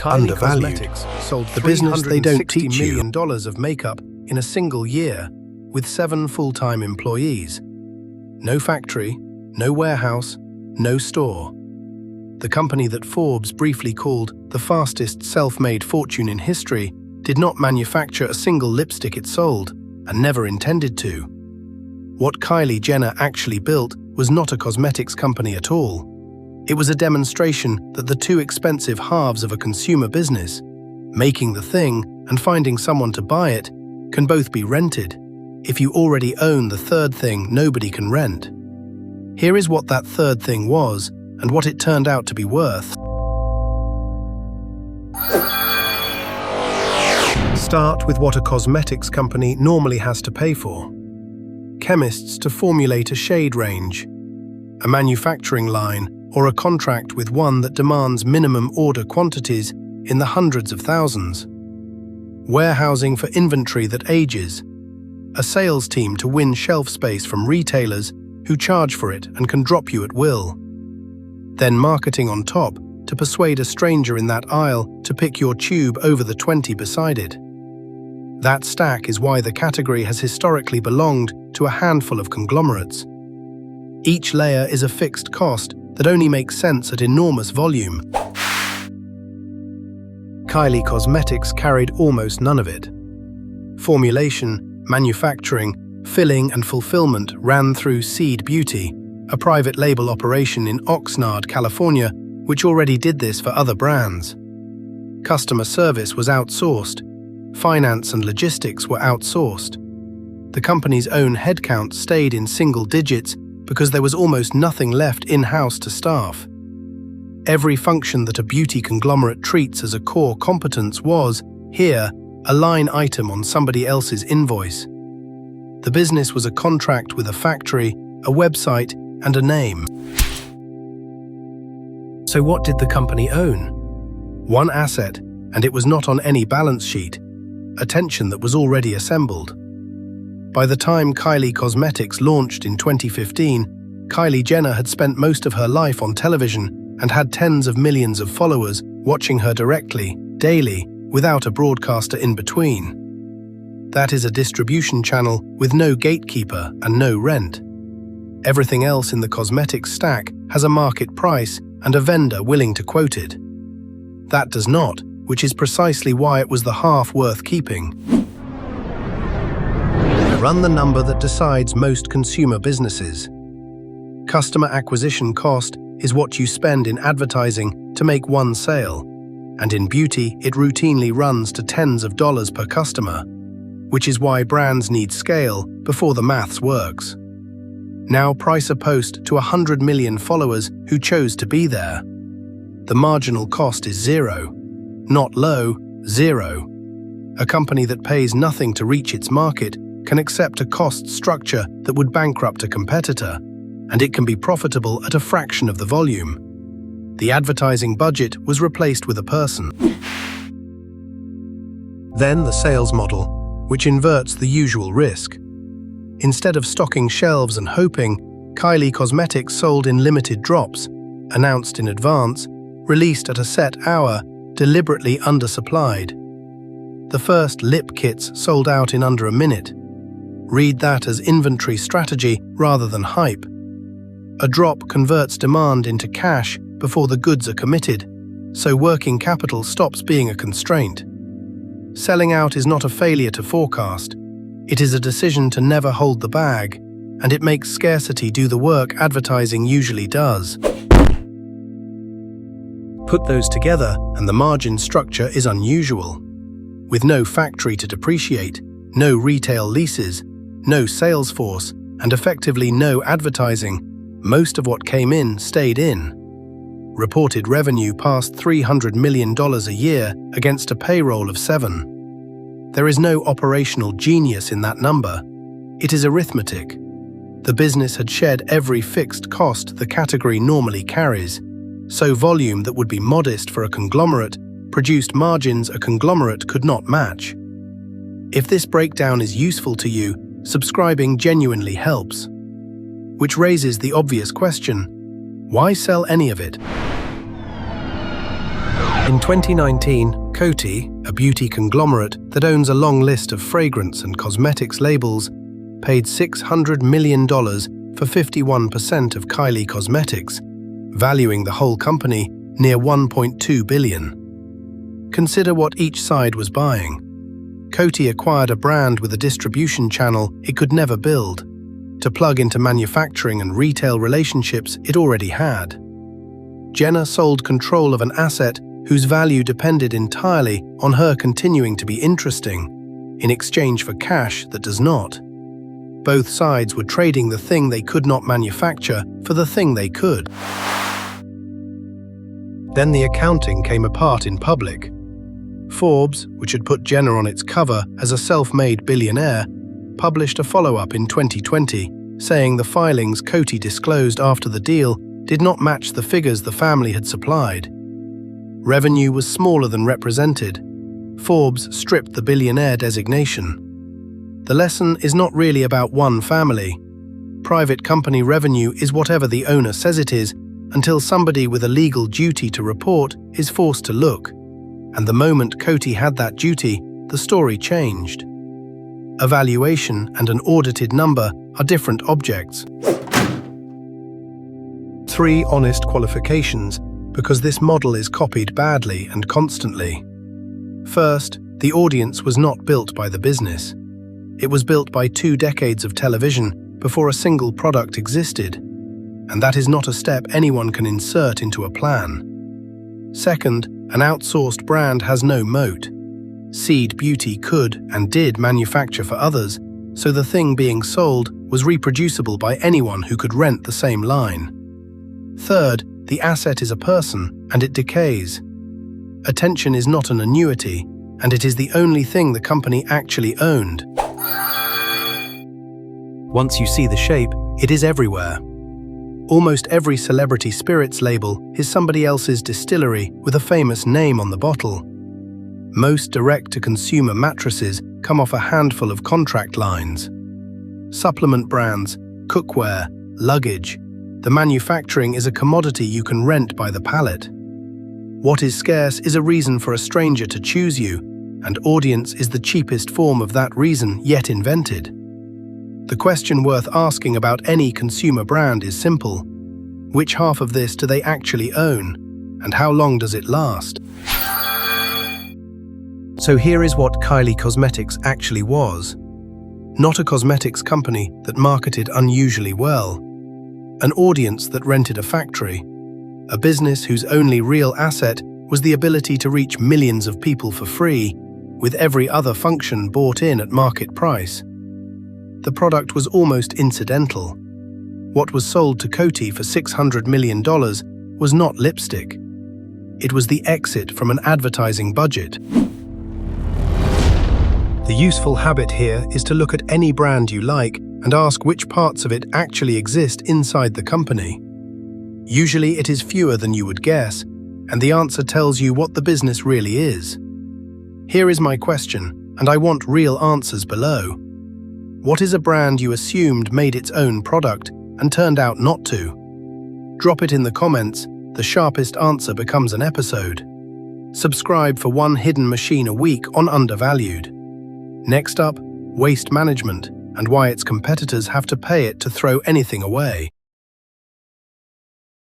Kylie Undervalued, Cosmetics sold the business they don't teach you. $360 million of makeup in a single year with 7 full-time employees. No factory, no warehouse, no store. The company that Forbes briefly called the fastest self-made fortune in history did not manufacture a single lipstick it sold, and never intended to. What Kylie Jenner actually built was not a cosmetics company at all. It was a demonstration that the two expensive halves of a consumer business, making the thing and finding someone to buy it, can both be rented. If you already own the third thing, nobody can rent. Here is what that third thing was and what it turned out to be worth. Start with what a cosmetics company normally has to pay for. Chemists to formulate a shade range, a manufacturing line, or a contract with one that demands minimum order quantities in the hundreds of thousands. Warehousing for inventory that ages. A sales team to win shelf space from retailers who charge for it and can drop you at will. Then marketing on top to persuade a stranger in that aisle to pick your tube over the 20 beside it. That stack is why the category has historically belonged to a handful of conglomerates. Each layer is a fixed cost that only makes sense at enormous volume. Kylie Cosmetics carried almost none of it. Formulation, manufacturing, filling and fulfillment ran through Seed Beauty, a private label operation in Oxnard, California, which already did this for other brands. Customer service was outsourced. Finance and logistics were outsourced. The company's own headcount stayed in single digits because there was almost nothing left in-house to staff. Every function that a beauty conglomerate treats as a core competence was, here, a line item on somebody else's invoice. The business was a contract with a factory, a website, and a name. So what did the company own? One asset, and it was not on any balance sheet, attention that was already assembled. By the time Kylie Cosmetics launched in 2015, Kylie Jenner had spent most of her life on television and had tens of millions of followers watching her directly, daily, without a broadcaster in between. That is a distribution channel with no gatekeeper and no rent. Everything else in the cosmetics stack has a market price and a vendor willing to quote it. That does not, which is precisely why it was the half worth keeping. Run the number that decides most consumer businesses. Customer acquisition cost is what you spend in advertising to make one sale, and in beauty it routinely runs to tens of dollars per customer, which is why brands need scale before the maths works. Now price a post to 100 million followers who chose to be there. The marginal cost is zero. Not low, zero. A company that pays nothing to reach its market can accept a cost structure that would bankrupt a competitor, and it can be profitable at a fraction of the volume. The advertising budget was replaced with a person. Then the sales model, which inverts the usual risk. Instead of stocking shelves and hoping, Kylie Cosmetics sold in limited drops, announced in advance, released at a set hour, deliberately undersupplied. The first lip kits sold out in under a minute. Read that as inventory strategy rather than hype. A drop converts demand into cash before the goods are committed, so working capital stops being a constraint. Selling out is not a failure to forecast. It is a decision to never hold the bag, and it makes scarcity do the work advertising usually does. Put those together, and the margin structure is unusual. With no factory to depreciate, no retail leases, no sales force, and effectively no advertising, most of what came in stayed in. Reported revenue passed $300 million a year against a payroll of 7. There is no operational genius in that number. It is arithmetic. The business had shed every fixed cost the category normally carries, so volume that would be modest for a conglomerate produced margins a conglomerate could not match. If this breakdown is useful to you, subscribing genuinely helps. Which raises the obvious question: why sell any of it? In 2019, Coty, a beauty conglomerate that owns a long list of fragrance and cosmetics labels, paid $600 million for 51% of Kylie Cosmetics, valuing the whole company near $1.2 billion. Consider what each side was buying. Coty acquired a brand with a distribution channel it could never build, to plug into manufacturing and retail relationships it already had. Jenner sold control of an asset whose value depended entirely on her continuing to be interesting, in exchange for cash that does not. Both sides were trading the thing they could not manufacture for the thing they could. Then the accounting came apart in public. Forbes, which had put Jenner on its cover as a self-made billionaire, published a follow-up in 2020, saying the filings Coty disclosed after the deal did not match the figures the family had supplied. Revenue was smaller than represented. Forbes stripped the billionaire designation. The lesson is not really about one family. Private company revenue is whatever the owner says it is, until somebody with a legal duty to report is forced to look. And the moment Coty had that duty, the story changed. A valuation and an audited number are different objects. 3 honest qualifications, because this model is copied badly and constantly. First, the audience was not built by the business. It was built by 2 decades of television before a single product existed, and that is not a step anyone can insert into a plan. Second, an outsourced brand has no moat. Seed Beauty could and did manufacture for others, so the thing being sold was reproducible by anyone who could rent the same line. Third, the asset is a person, and it decays. Attention is not an annuity, and it is the only thing the company actually owned. Once you see the shape, it is everywhere. Almost every celebrity spirits label is somebody else's distillery with a famous name on the bottle. Most direct-to-consumer mattresses come off a handful of contract lines. Supplement brands, cookware, luggage. The manufacturing is a commodity you can rent by the pallet. What is scarce is a reason for a stranger to choose you, and audience is the cheapest form of that reason yet invented. The question worth asking about any consumer brand is simple. Which half of this do they actually own, and how long does it last? So here is what Kylie Cosmetics actually was. Not a cosmetics company that marketed unusually well. An audience that rented a factory. A business whose only real asset was the ability to reach millions of people for free, with every other function bought in at market price. The product was almost incidental. What was sold to Coty for $600 million was not lipstick. It was the exit from an advertising budget. The useful habit here is to look at any brand you like and ask which parts of it actually exist inside the company. Usually it is fewer than you would guess, and the answer tells you what the business really is. Here is my question, and I want real answers below. What is a brand you assumed made its own product and turned out not to? Drop it in the comments. The sharpest answer becomes an episode. Subscribe for one hidden machine a week on Undervalued. Next up, waste management and why its competitors have to pay it to throw anything away.